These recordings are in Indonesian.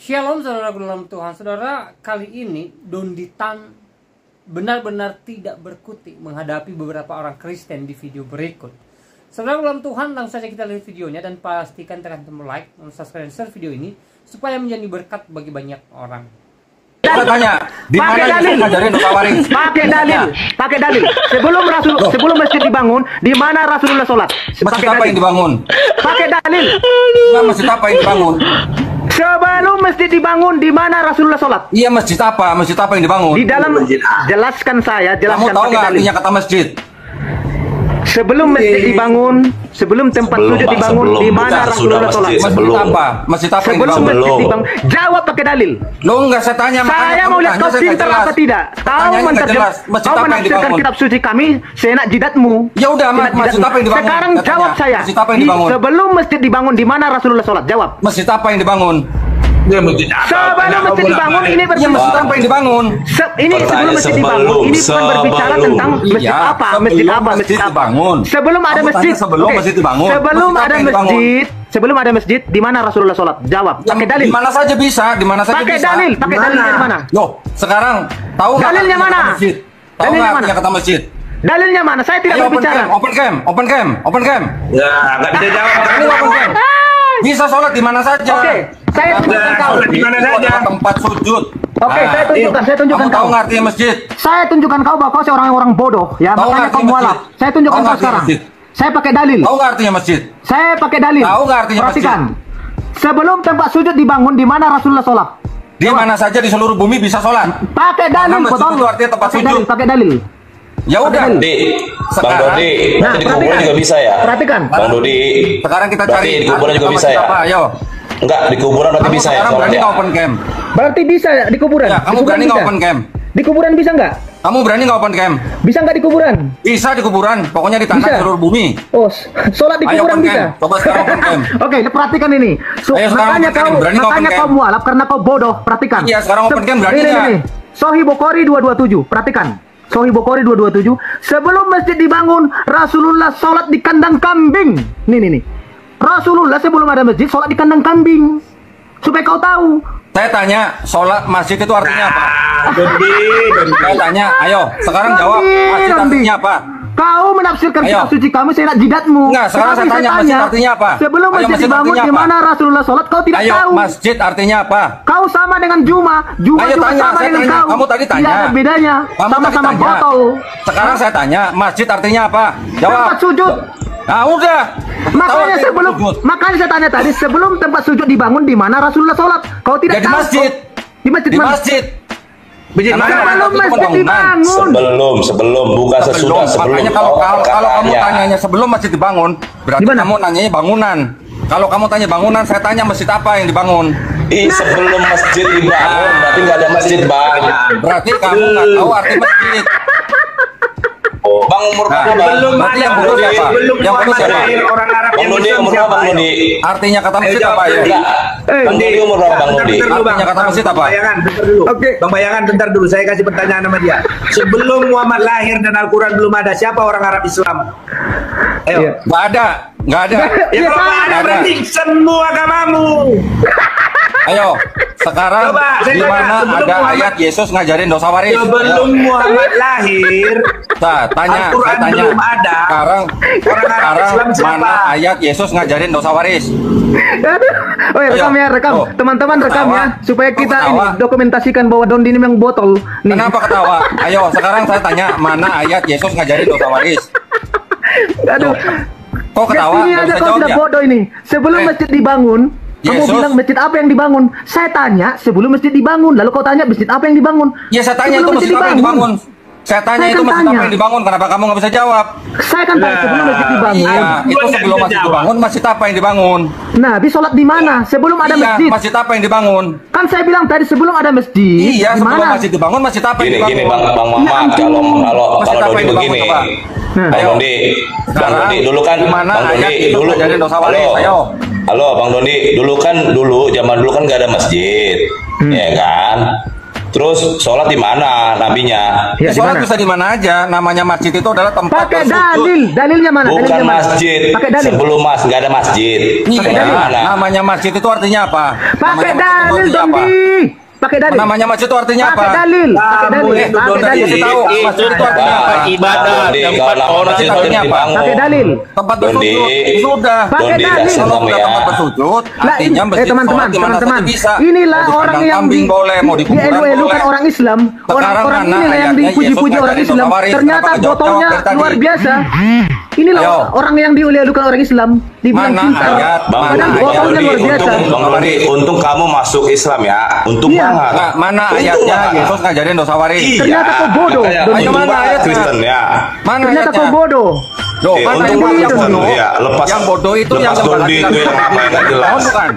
Shalom saudara dalam Tuhan. Saudara, kali ini Donditan benar-benar tidak berkutik menghadapi beberapa orang Kristen di video berikut. Saudara dalam Tuhan, langsung saja kita lihat videonya dan pastikan tekan tombol like, subscribe dan share video ini supaya menjadi berkat bagi banyak orang. Saya tanya, di mana Yesus ngajarin dosa waris? Pakai dalil. Sebelum masjid dibangun, di mana Rasulullah sholat? Masjid apa yang dibangun? Pakai dalil. Enggak, masjid apa yang dibangun? Sebelum masjid dibangun, di mana Rasulullah sholat? Iya, masjid apa? Masjid apa yang dibangun? Di dalam, jelaskan Kamu tahu nggak artinya kata masjid? Sebelum masjid dibangun, sebelum tempat sujud dibangun, di mana Rasulullah sholat? Masjid apa? Masjid apa yang dibangun? Masjid dibangun. Jawab pakai dalil. Lo enggak, saya tanya. Saya mau lihat kau pintar apa tidak. Kau menafsirkan kitab suci kami, saya nak jidatmu. Ya udah, masjid apa yang dibangun? Sekarang jawab saya. Masjid apa yang dibangun? Sebelum masjid dibangun, di mana Rasulullah sholat? Jawab. Masjid apa yang dibangun? Sebelum masjid dibangun, ini Ya, masjid apa yang dibangun? Ini sebelum masjid dibangun, ini bukan berbicara tentang masjid apa, masjid apa, masjid apa. Sebelum ada masjid, sebelum masjid dibangun. Sebelum ada masjid, di mana Rasulullah sholat? Jawab. Pakai dalil. Di mana saja bisa, di mana saja bisa. Pakai dalil. Pakai dalilnya di mana? Loh, sekarang tahu nggak dalilnya mana? Tahu nggak artinya kata masjid? Dalilnya mana? Saya tidak berbicara. Open cam. Ya, nggak bisa jawab. Kamu open cam. Bisa sholat di mana saja. Oke, saya tunjukkan kau. Di mana saja? Tempat sujud. Oke, saya tunjukkan Kamu tahu kau. nggak artinya masjid? Saya tunjukkan kau bahwa kau seorang orang bodoh, ya. Tahu Makanya nggak kau artinya mualaf. masjid? Saya tunjukkan Tahu kau nggak sekarang. artinya masjid? Saya pakai dalil. Tahu nggak artinya masjid? Saya pakai dalil. Tahu nggak artinya masjid? Perhatikan. Sebelum tempat sujud dibangun, di mana Rasulullah sholat? Di mana saja di seluruh bumi bisa sholat. Pakai dalil, Mana masjid betul. itu artinya tempat sujud. Pakai dalil. Ya udah. Bang Bang Dodi, berarti di kuburan juga bisa ya? Perhatikan. Bang Dodi, Sekarang kita berarti cari. di kuburan juga bisa ya? Apa? Ayo. Enggak, di kuburan berarti bisa ya? Sekarang berani sholatnya? nggak open cam? Berarti bisa di kuburan. Ya, kamu berani nggak open cam? Di kuburan bisa nggak? Kamu berani nggak open cam? Bisa nggak di kuburan? Bisa di kuburan. Pokoknya di tanah Bisa. seluruh bumi. Oh, sholat di Ayo kuburan open bisa. cam. Coba sekarang open cam. Oke, perhatikan ini. Ayo sekarang Makanya open cam. Berani nggak open kau cam? mualaf karena kau bodoh. Perhatikan. Iya, sekarang open cam. Berani nggak? Ini. Sahih Bukhari 227. Perhatikan. Sahih Bukhari 227. Sebelum masjid dibangun, Rasulullah sholat di kandang kambing. Nih. Rasulullah sebelum ada masjid sholat di kandang kambing. Supaya kau tahu. Saya tanya, sholat masjid itu artinya apa? Dodi. Saya tanya, ayo sekarang jawab. Masjid artinya apa? Kau menafsirkan Ayo. kitab suci kami, saya nak jidatmu. Enggak, sekarang saya tanya, masjid artinya apa? Sebelum Ayo, masjid masjid dibangun, artinya di apa? mana Rasulullah sholat, kau tidak Ayo, tahu. masjid artinya apa? Kau sama dengan Juma juga Ayo tanya, sama saya dengan tanya. kau. Kamu tadi tanya. Tidak ada bedanya. Kamu tadi Sama-sama tanya. botol. Sekarang saya tanya, masjid artinya apa? Jawab. Tempat sujud. Nah, udah. Makanya Tahu sebelum, sujud. makanya saya tanya tadi, sebelum tempat sujud dibangun, di mana Rasulullah sholat? Kau tidak Ya, di tahu. masjid. Di masjid Di mana? masjid. Masjid Karena mana? Sebelum itu masjid pembangunan. dibangun. Sebelum, bukan sesudah, sebelum. Makanya kalau kamu Makanya. tanyanya sebelum masjid dibangun, berarti Gimana? kamu nanyanya bangunan. Kalau kamu tanya bangunan, saya tanya masjid apa yang dibangun. Sebelum masjid dibangun, berarti nggak ada masjid, Bang. Berarti kamu nggak tahu arti masjid. Oh, Bang umur berapa, Bang? Berarti yang bodoh siapa? Yang bodoh siapa? Orang Arab Bang Dodi umur berapa, Bang Dodi? Artinya kata masjid apa ya? Enggak. Bang Dodi umur berapa, Bang Dodi? Artinya kata masjid apa? Bayangan, bentar dulu. Oke. Bang Bayangan, bentar dulu. Saya kasih pertanyaan sama dia. Sebelum Muhammad lahir dan Al-Quran belum ada, siapa orang Arab Islam? Ayo. Iya. Nggak ada. Ya Iya, kalau nggak ada nggak ada. berarti semua agamamu. Ayo, sekarang Coba, saya di tanya, mana sebelum ada Muhammad- ayat Yesus ngajarin dosa waris? Sebelum Muhammad lahir, Saya tanya. Al-Quran belum ada. Sekarang Arab Islam siapa? mana ayat Yesus ngajarin dosa waris? Aduh. Oh ya, rekam Ayo. ya, rekam. Oh. Teman-teman rekam Ketawa. ya, supaya Oh, kita ini ketawa. dokumentasikan bahwa Dondi ini memang botol. Nih. Kenapa ketawa? Ayo, sekarang saya tanya, mana ayat Yesus ngajarin dosa waris? Aduh. Kok ketawa? Ini Nggak ada bisa kau jawab tidak ya? bodoh ini. Sebelum Eh. masjid dibangun, kamu Yesus. bilang masjid apa yang dibangun? Saya tanya sebelum masjid dibangun, lalu kau tanya masjid apa yang dibangun? Ya saya tanya Sebelum itu masjid apa yang dibangun? Saya tanya Saya itu kan masjid apa tanya. yang dibangun? Kenapa kamu nggak bisa jawab? Saya kan tanya sebelum masjid dibangun. Iya, itu Dua nggak sebelum bisa masjid jawab. dibangun, masjid apa yang dibangun? Nah, habis sholat di mana? Sebelum ada Iya, masjid. masjid apa yang dibangun? Kan saya bilang tadi sebelum ada masjid. Iya, di sebelum mana? masjid dibangun, masjid apa yang Gini, dibangun? Bang Ya Mamat, ampun. Masjid apa kalau Dodi yang dibangun, begini. coba? Nah. Bang Ayo. Dodi, Bang Sekarang, Dodi dulu kan, di mana Bang ayat Dodi itu dulu. ngajarin dosa waris? Halo. Ayo. Halo, Bang Dodi, dulu zaman dulu kan nggak ada masjid, ya kan? Terus sholat di mana nabinya? Ya, di Sholat mana? bisa di mana aja. Namanya masjid itu adalah tempat Pakai bersujud. dalil. Dalilnya mana? Bukan Dalilnya mana? masjid. Pakai dalil. Sebelum nggak ada masjid. Iya, Bagaimana? namanya masjid itu artinya apa? Pakai Namanya masjid itu dalil artinya dong, apa? Di. Pakai dalil. Namanya masjid itu artinya apa? Pakai dalil. Pakai Kamu dalil. itu Pakai Don, dalil. kasih tahu masjid itu artinya apa? Ibadah Dondi, tempat kalau orang masjid artinya apa? dibangun. Pakai dalil. Tempat Dondi. bersujud. Sudah. Pakai Dondi, dalil. kasih Kalau tahu sudah ya. tempat bersujud, Lah, artinya masjid teman-teman, sholat di mana teman-teman. saja bisa. Inilah Mau di orang kandang yang kambing boleh, mau di kuburan dielu-elukan boleh. orang Islam. Sekarang Orang mana inilah yang ayatnya dipuji-puji Yesus orang ngajarin Islam. Tawaris? Ternyata Kenapa jawab botolnya dari tadi? luar biasa. Inilah Ayo. orang yang dielu-elukan orang Islam. Dibilang Mana cinta. ayat? Bang Padahal Mana botolnya Dondi, luar biasa. Bang Dondi, untung kamu masuk Islam ya. Untung Iya. banget. Nah, mana Untung ayatnya banget. Yesus ngajarin dosa waris? Iya. Ternyata kau bodoh, Makanya, Dondi. untung Mana banget ayatnya? Kristen ya. Mana Ternyata ayatnya? kau bodoh. Loh, Eh, mana untung yang banget bodoh? Dondi ya. Lepas Yang bodoh itu yang lepas Dondi itu yang apa yang nggak jelas. Oh, bukan.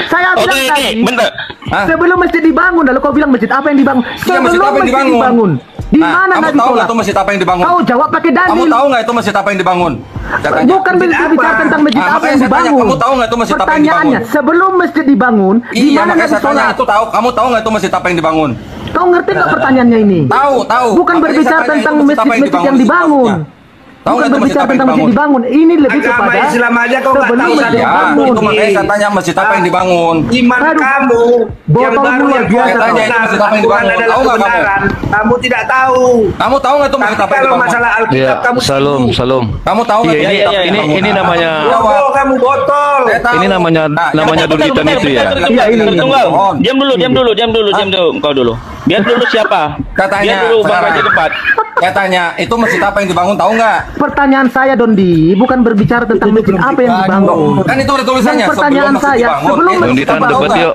Saya bilang Oke, tadi, bener. Hah? sebelum masjid dibangun, lalu kau bilang masjid apa yang dibangun? Iya, Sebelum masjid apa yang dibangun? Di Nah, mana kamu Nabi tahu nggak sholat? itu masjid apa yang dibangun? Kau jawab pakai Kamu dalil. tahu nggak itu masjid apa yang dibangun? Saya tanya. Bukan berbicara apa? tentang masjid Nah, apa makanya yang saya tanya, dibangun. kamu tahu nggak itu masjid apa yang Pertanyaannya, dibangun? sebelum masjid dibangun, di Iya, mana makanya Nabi saya tanya sholat? itu tahu. Kamu tahu nggak itu masjid apa yang dibangun? Kau ngerti nggak pertanyaannya ini? Tahu, tahu. Bukan Makanya berbicara saya tanya, tentang itu masjid apa masjid-masjid yang di situ dibangun. maksudnya? Tahu Bukan nggak itu masjid berbicara apa yang tentang masjid dibangun. Ini lebih Agama kepada Islam aja kau nggak sebelum tahu masjid saja. Ya, dibangun. itu makanya saya tanya masjid apa yang dibangun. Iman Aduh, kamu yang botol baru luar yang biasa. kau Tanya, itu benar, masjid apa yang Al-Quran dibangun? adalah Tahu nggak kamu? kebenaran. Kamu tidak tahu. Kamu tahu nggak itu masjid Tapi apa yang kalau dibangun? masalah Alkitab Iya, kamu salam, sibuk. salam. Kamu tahu nggak Iya, itu ini masjid apa yang ini dibangun? namanya Botol kamu botol. Saya tahu. ini namanya Nah, namanya yang Doditan betul, itu betul, ya. betul, Iya, ini. betul, Tunggal, mohon. diam dulu, diam dulu, diam dulu, diam dulu, engkau dulu. Biar dulu siapa? Katanya, Biar dulu Bang sekarang. Raja Debat. Saya tanya, itu masjid apa yang dibangun tahu nggak? Pertanyaan saya Dondi, bukan berbicara tentang masjid apa yang dibangun. Kan itu ada tulisannya Yang pertanyaan sebelum masjid saya, dibangun. sebelum Itu masjid Doditan tahu debat nggak? yuk.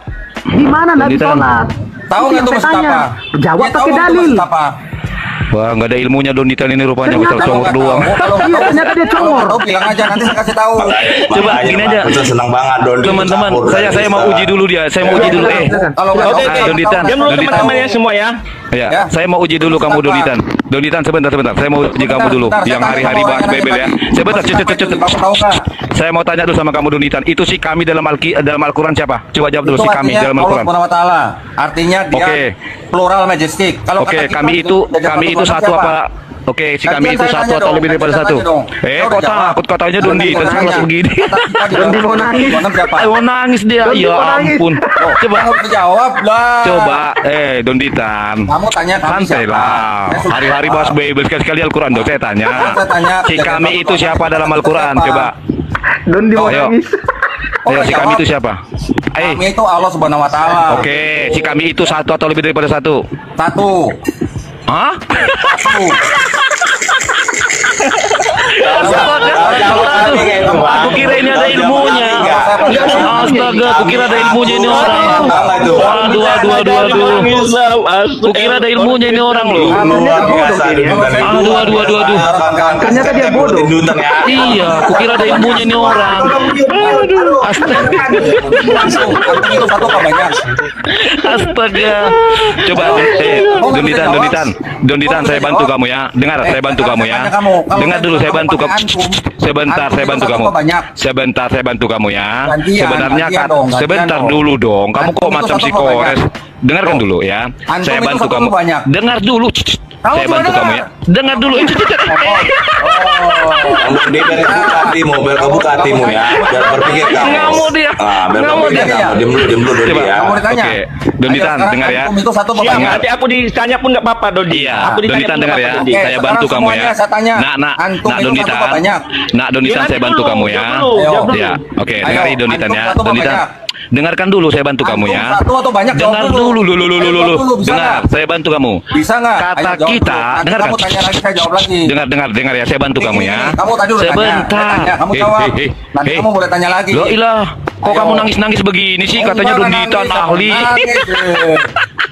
Di mana Nabi Doditan. sholat? Tahu nggak itu yang masjid saya tanya. apa? Jawab Ya, tahu pakai nggak itu dalil. masjid apa? Wah, nggak ada ilmunya Doditan ini rupanya, Ternyata betul congor nggak doang. tahu. Kalau nggak Iya, tahu, ternyata dia kalau congor. nggak tahu bilang aja nanti saya kasih tahu. Coba gini aja. Betul senang banget Dondi. Teman-teman, Campur saya dari mau kita. uji dulu dia. Saya mau uji dulu Kalau nggak Oke, tahu, oke. Doditan. Diam dulu Doditan. teman-teman ya semua ya. Ya, Ya. saya mau uji dulu kamu Doditan. Doditan sebentar. Saya mau uji kamu dulu. Bentar, saya Yang tanya hari-hari sama bahas orang yang Bible ya. nanya Sebentar, tadi. cet. Kamu tahu nggak? Saya mau tanya dulu sama kamu Doditan. Itu si kami dalam Al-Quran siapa? Coba jawab dulu Itu si kami artinya dalam Allah Al-Quran. Subhanahu wa Ta'ala. Artinya dia Oke. plural majestic. Kalau Oke, kata kita, kami itu satu apa? Oke, si kami itu satu atau lebih daripada satu. Kok takut katanya Dondi, dan kelas begini. Dondi mau nangis. Mau nangis dia. Dondi Ya mau nangis. ampun. Coba, jawab lah. coba. Donditan. Kamu tanya kami Santai siapa? lah. Saya sudah Hari-hari jawab. bahas Bible sekali-sekali Al-Quran dong. Saya tanya. Saya tanya, Si jaga kami satu itu Tuhan. siapa dalam Al-Quran? Siapa? Coba. Dondi mau Ayo. nangis. Ayo, si kami itu siapa? Kami itu Allah Subhanahu wa Ta'ala. Oke, si kami itu satu atau lebih daripada satu? Satu. Hah? Satu. Aku kira ini ada ilmunya. Astaga, aku kira ada ilmunya ini orang. Aduh. Aku kira ada ilmunya ini orang loh. Aduh. Ternyata dia bodoh. Iya, aku kira ada ilmunya ini orang. Astaga. Itu satu apa banyak? Astaga. Coba, Donditan, saya bantu kamu ya. Dengar, saya bantu kamu ya. Dengar dulu, saya bantu kamu. Sebentar, saya bantu kamu. Sebentar, saya bantu kamu ya. Sebenarnya sebentar dulu dong. Kamu kok macam psikores? Dengarkan dulu ya. Saya bantu kamu. Dengar dulu. Saya bantu kamu ya. Dengar dulu. Dia dari buka hatimu, biar kebuka hatimu ya. Biar berpikir kamu. Nggak mau dia. Biar Nggak mau berpikir dia. kamu. Diam dulu Dondi Coba. ya. Kamu ditanya. Oke, Donditan, Ayo, sekarang dengar ya. antum itu satu apa Siap, banyak? nanti aku ditanya pun nggak apa-apa Dondi. Iya, Aku ditanya Donditan pun dengar nggak ya. apa-apa, Dondi. Oke, Saya bantu sekarang kamu ya. semuanya saya tanya. Nak Antum itu Donditan. satu apa banyak? Nak Donditan, Ya, saya nanti bantu dulu, kamu ya. jawab dulu, Ayo. jawab dulu. Ya, oke, Ayo, dengari Donditan antum ya. satu apa Donditan. banyak? Dengarkan dulu, saya bantu kamu ya. Antum satu atau banyak? Dengar Jawab dulu, Ayo, jawab dulu, bisa dengar, nggak? saya bantu kamu. Bisa nggak? Kata Ayo, jawab kita, dulu. Nanti dengar kamu nggak? tanya lagi, saya jawab lagi. Dengar ya, saya bantu kamu ya. Kamu tadi udah tanya. Sebentar. Saya tanya, kamu jawab. Nanti kamu boleh tanya lagi. Loh ilah, kok Ayo. kamu nangis-nangis begini sih? Katanya Enggak, Donditan nangis, ahli. nangis.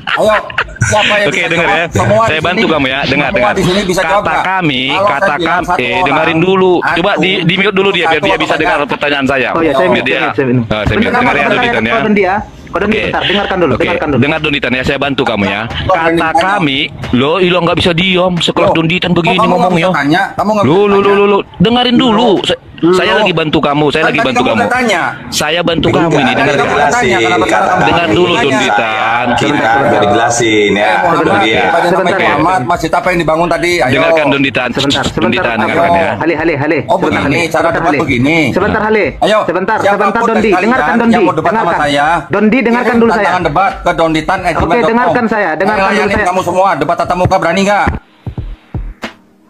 Ayo, siapa yang Oke, bisa dengar jawab? ya. Semua Saya di bantu sini- kamu ya. Dengar. semua di sini bisa jawab Kata nggak? kami, Kalau saya bilang satu orang, dengerin dulu. Coba antum di mute dulu dia biar satu dia apa bisa dengar banyak? pertanyaan saya. Oh ya, saya Biar dia. saya minum. Saya minum. Dengar ya Donditan ya. Dondi ya. Kau Dondi Oke. bentar, dengarkan dulu, Oke, dengarkan dulu. dengar Donditan ya, saya bantu kamu ya. Kata Donditan. kami, lo ilo nggak bisa diam sekelas Loh, Donditan kok begini kamu nggak ngomongnya. bisa tanya? Kamu nggak Lu, bisa tanya? lu, dengerin dulu. Saya Loh. lagi bantu kamu, saya Kan lagi tadi bantu kamu kamu. udah tanya. Saya bantu kamu ini, Tadi dengar kamu nggak? udah tanya, kenapa sekarang kamu Dengar tanya? dulu Tanya. Donditan. kita udah dijelasin ya. Sebentar ya. Muhammad, masjid apa yang dibangun tadi? Ayo. Dengarkan Donditan. Sebentar. Donditan dengarkan ya. Hale. Oh begini, cara debat begini. Sebentar Hale. Ayo. Sebentar Siapapun Dondi. dari Dengarkan kalian Dondi. yang mau debat sama saya, Dondi dengarkan kirim dulu saya. tantangan debat ke donditan@gmail.com. Oke, dengarkan saya. Dengarkan dulu saya. Kamu semua debat tatap muka, berani nggak?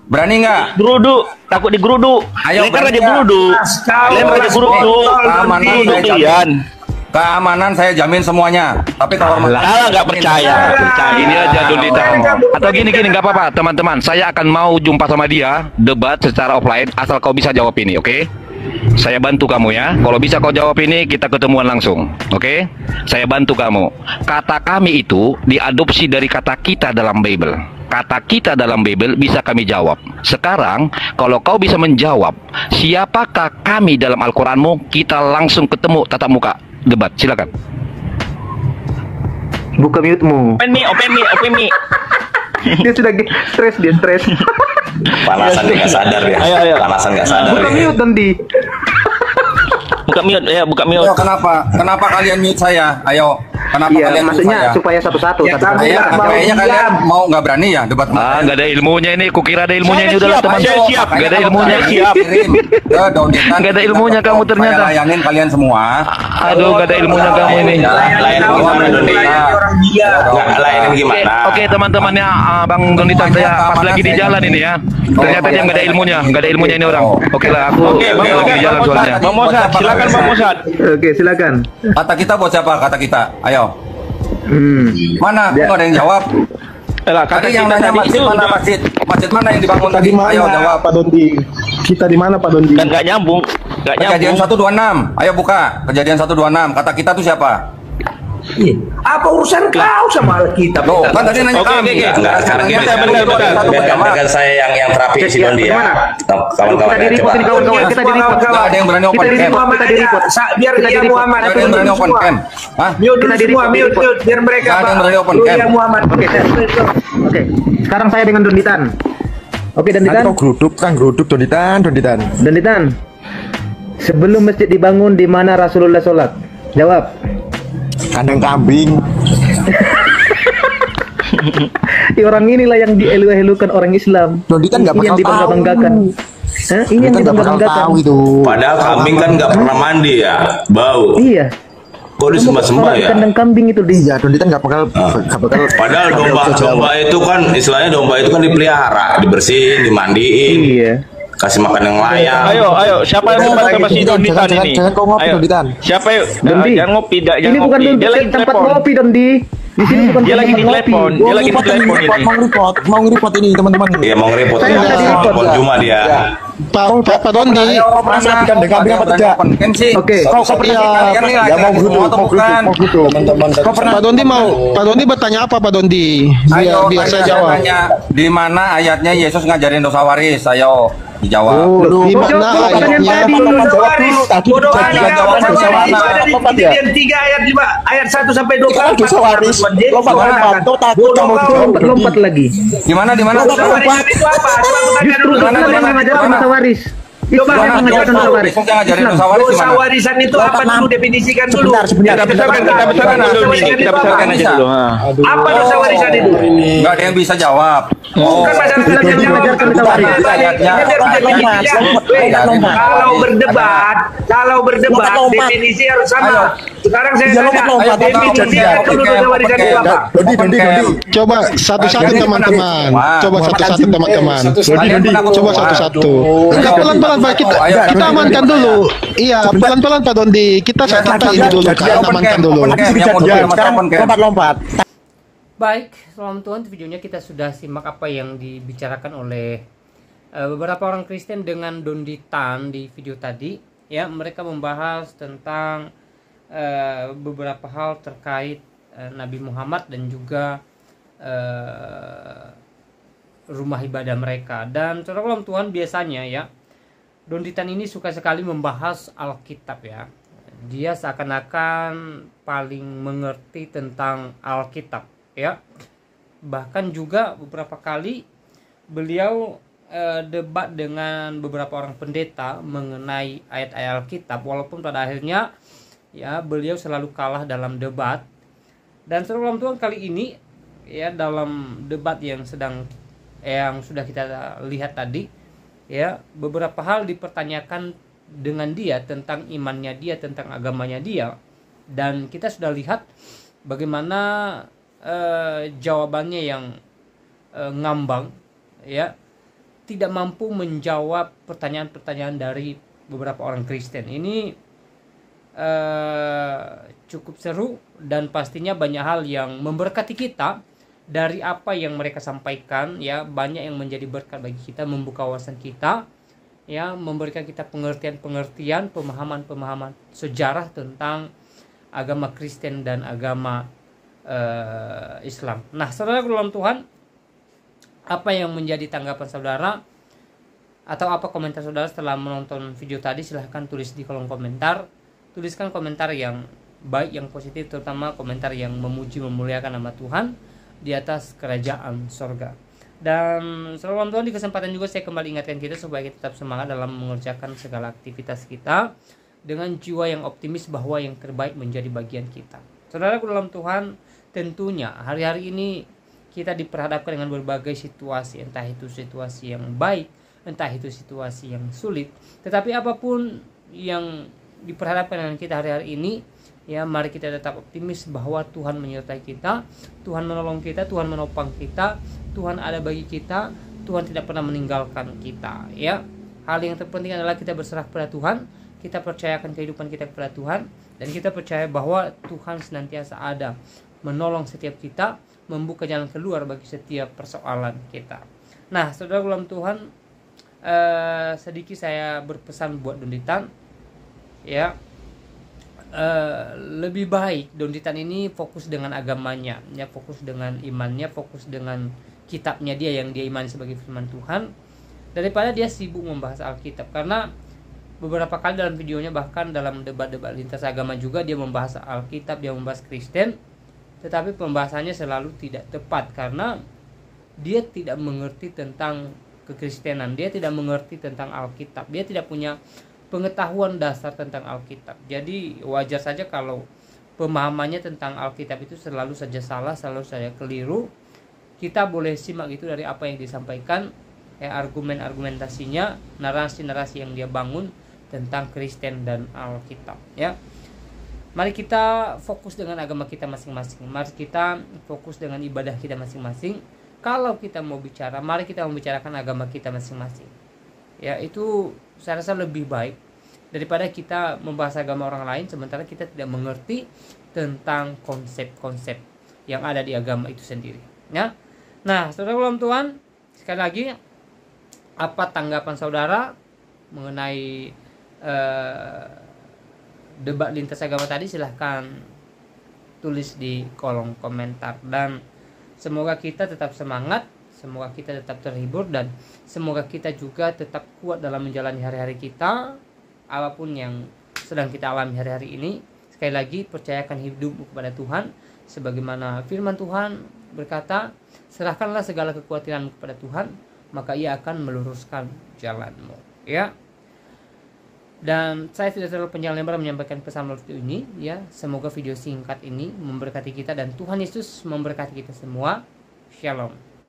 Berani nggak? Geruduk, takut digeruduk. Ayo, Lempar berani aja nggak? geruduk. Lempar aja geruduk. Keamanan Geruduk saya jamin. kalian. Keamanan saya jamin semuanya. Tapi kalau Kalau nggak percaya. Ini aja Donditan. Atau gini nggak apa-apa teman-teman. Saya akan mau jumpa sama dia debat secara offline asal kau bisa jawab ini, oke? Saya bantu kamu ya. Kalau bisa kau jawab ini, kita ketemuan langsung. Oke? Saya bantu kamu. Kata kami itu diadopsi dari kata kita dalam Bible. Kata kita dalam Bible bisa kami jawab. Sekarang, kalau kau bisa menjawab, siapakah kami dalam Al-Quranmu, kita langsung ketemu tatap muka. Debat, silakan. Buka mute-mu. Open me. Dia sudah stres. Panasan nggak sadar ya. Ayo. Panasan nggak sadar. Buka ya. mute Dondi. Buka mute ya, buka mute. Ayo, kenapa kalian mute saya? Ayo, kenapa Iya, kalian mute maksudnya saya? supaya satu-satu. Ya, satu-satu. Kayaknya kalian mau nggak berani ya debat sama Ah, saya? nggak ada ilmunya ini. Kukira ada ilmunya Saya ini udahlah siap, teman. saya siap. Nggak ada ilmunya. Siap. Kirim ke donditan. Nggak ada ilmunya kamu ternyata. Saya layangin kalian semua. Aduh, nggak ada ilmunya kamu ini. Layanin gimana Doni? orang gila. Nggak layanin gimana? Oke teman-temannya Bang Donditan, saya pas lagi di jalan ini ya. Ternyata dia nggak ada ilmunya ini orang. Oke lah, aku lagi di jalan soalnya. Bang Mosad, silakan Bang Mosad. Oke, silakan. Kata kita buat siapa? Kata kita. Ayo. Mana? Kok Ya. nggak ada yang jawab? Kata Tadi yang kita nanya tadi masjid itu mana masjid? Masjid mana yang dibangun Kita tadi? di mana, Ayo jawab. Pak Dondi? Kita di mana, Pak Dondi? kan nggak nyambung. Kejadian 126. Ayo buka. Kejadian 126. Kata kita tuh siapa? Apa urusan kau sama Alkitab? Loh, kan tadi nanya Oke, kami. oke. Enggak, sekarang gini. Bentar. Biarkan saya yang terapi si Ya, Dondi ya. gimana? Kawan-kawan Kita ya, di-report ini coba. kawan-kawan. Kita di-report. Nggak ada yang berani open Kita cam. di-report. Kita di-report. Biar Kita dia di-report. Muhammad. Nggak ada yang berani open cam. Hah? Mute Kita dulu di-report, semua, di-report. mute. Biar mereka Nggak ada yang berani open Dulu cam. ya Muhammad. Oke. Sekarang saya dengan Donditan. Oke, Nanti Donditan. kau geruduk, Donditan. Donditan. Sebelum masjid dibangun, di mana Rasulullah sholat? Jawab. Kandang kambing. Orang inilah yang dielu-elukan orang Islam. Donditan nggak Ini yang bakal dibangga-banggakan. Hah? Ini yang Donditan nggak bakal dibangga-banggakan. tahu itu. Padahal kambing kan nggak pernah mandi ya, bau. Iya. Kok disembah-sembah Sholat di ya? kandang kambing itu di. Iya, Donditan nggak bakal. Padahal domba itu kan istilahnya domba itu kan dipelihara, dibersihin, dimandiin, Iya. kasih makan yang layak. Ayo, siapa yang mau sama si Donditan Jangan- ini? jangan kau ngopi, Ayo. Donditan. Siapa yuk? Dondi. Jangan ngopi, jangan Ini bukan ngopi. Dia lagi tempat telepon. ngopi, Dondi. Di sini bukan Dia lagi di tempat telepon. ngopi. Dia lagi di telepon ini. Mau nge-report ini teman-teman. Iya mau ngerepot Saya nggak di-report. telepon cuma dia. Pak Dondi, Mana? kandang kambing apa tidak? Open cam sih. Oke. Kau pernah Kalian nih ya mau laki-laki geruduk, semua atau mau bukan? geruduk. Teman-teman. Kau pernah Pak Dondi bertanya apa Pak Dondi? Ayo, Biar saya tanya, jawab. tanya. Di mana ayatnya Yesus ngajarin dosa waris? Ayo dijawab. Di Jawab mana dulu pertanyaan ayatnya? tadi. Tadi Bodoh dijawab amat. jawab dosa waris. Kejadian 3 ayat 5 ayat 1 sampai 24. Itu dosa waris. Lompat-lompat. Kau takut kamu Lompat lagi. Di mana? Di mana? Dosa waris itu apa? Coba aku tanya Justru dulu. Islam yang mengajarkan dosa waris. Islam yang mengajarkan dosa waris. Yesus yang ngajarin dosa waris di Dosa mana? warisan itu apa dulu, definisikan dulu. Kita besarkan dulu ini. Kita besarkan aja dulu. ha. Apa dosa warisan itu? Nggak ada yang bisa jawab. Bukan masalah Islam yang mengajarkan dosa waris. Ayatnya. Kalau berdebat definisi harus sama. Sekarang saya tanya, definisi dulu dosa warisan itu apa? Dondi. Coba satu-satu teman-teman. Coba satu-satu teman-teman. Coba satu-satu. Enggak pelan-pelan Pak, kita amankan dulu. Iya, pelan-pelan Pak Dondi. Kita ini dulu, kita amankan dulu. Lompat. Baik, salam Tuhan, videonya kita sudah simak apa yang dibicarakan oleh beberapa orang Kristen dengan Donditan di video tadi. Ya, mereka membahas tentang beberapa hal terkait Nabi Muhammad dan juga rumah ibadah mereka. Dan saudara Tuhan, biasanya ya Donditan ini suka sekali membahas Alkitab ya. Dia seakan-akan paling mengerti tentang Alkitab ya. Bahkan juga beberapa kali beliau debat dengan beberapa orang pendeta mengenai ayat-ayat Alkitab, walaupun pada akhirnya ya beliau selalu kalah dalam debat. Dan saudara dalam Tuhan, kali ini ya, dalam debat yang sudah kita lihat tadi ya, beberapa hal dipertanyakan dengan dia tentang imannya dia, tentang agamanya dia, dan kita sudah lihat bagaimana jawabannya yang ngambang ya, tidak mampu menjawab pertanyaan-pertanyaan dari beberapa orang Kristen. Ini cukup seru dan pastinya banyak hal yang memberkati kita dari apa yang mereka sampaikan ya. Banyak yang menjadi berkat bagi kita, membuka wawasan kita ya, memberikan kita pengertian, pemahaman sejarah tentang agama Kristen dan agama Islam. Nah, saudara dalam Tuhan, apa yang menjadi tanggapan saudara atau apa komentar saudara setelah menonton video tadi? Silahkan tulis di kolom komentar. Tuliskan komentar yang baik, yang positif, terutama komentar yang memuji, memuliakan nama Tuhan di atas kerajaan sorga. Dan saudara Tuhan, di kesempatan juga saya kembali ingatkan kita supaya kita tetap semangat dalam mengerjakan segala aktivitas kita dengan jiwa yang optimis bahwa yang terbaik menjadi bagian kita. Saudara dalam Tuhan, tentunya hari-hari ini kita diperhadapkan dengan berbagai situasi, entah itu situasi yang baik, entah itu situasi yang sulit. Tetapi apapun yang diperhadapkan dengan kita hari-hari ini ya, mari kita tetap optimis bahwa Tuhan menyertai kita, Tuhan menolong kita, Tuhan menopang kita, Tuhan ada bagi kita, Tuhan tidak pernah meninggalkan kita ya. Hal yang terpenting adalah kita berserah kepada Tuhan, kita percayakan kehidupan kita kepada Tuhan, dan kita percaya bahwa Tuhan senantiasa ada menolong setiap kita, membuka jalan keluar bagi setiap persoalan kita. Nah, saudara dalam Tuhan, sedikit saya berpesan buat Donditan ya, lebih baik Donditan ini fokus dengan agamanya ya, fokus dengan imannya, fokus dengan kitabnya dia yang dia imani sebagai firman Tuhan, daripada dia sibuk membahas Alkitab. Karena beberapa kali dalam videonya, bahkan dalam debat-debat lintas agama juga, dia membahas Alkitab, dia membahas Kristen, tetapi pembahasannya selalu tidak tepat karena dia tidak mengerti tentang kekristenan, dia tidak mengerti tentang Alkitab, dia tidak punya pengetahuan dasar tentang Alkitab. Jadi wajar saja kalau pemahamannya tentang Alkitab itu selalu saja salah, selalu saja keliru. Kita boleh simak itu dari apa yang disampaikan ya, argumentasinya, narasi-narasi yang dia bangun tentang Kristen dan Alkitab ya. Mari kita fokus dengan agama kita masing-masing. Mari kita fokus dengan ibadah kita masing-masing. Kalau kita mau bicara, mari kita membicarakan agama kita masing-masing. Ya, itu saya rasa lebih baik daripada kita membahas agama orang lain sementara kita tidak mengerti tentang konsep-konsep yang ada di agama itu sendiri. Ya. Nah, saudara dalam Tuhan, sekali lagi, apa tanggapan saudara mengenai debat lintas agama tadi? Silahkan tulis di kolom komentar, dan semoga kita tetap semangat, semoga kita tetap terhibur, dan semoga kita juga tetap kuat dalam menjalani hari-hari kita, apapun yang sedang kita alami hari-hari ini. Sekali lagi, percayakan hidupmu kepada Tuhan, sebagaimana firman Tuhan berkata, serahkanlah segala kekhawatiranmu kepada Tuhan, maka Ia akan meluruskan jalanmu. Ya. Dan saya tidak terlalu panjang lebar menyampaikan pesan melalui video ini ya. Semoga video singkat ini memberkati kita dan Tuhan Yesus memberkati kita semua. Shalom.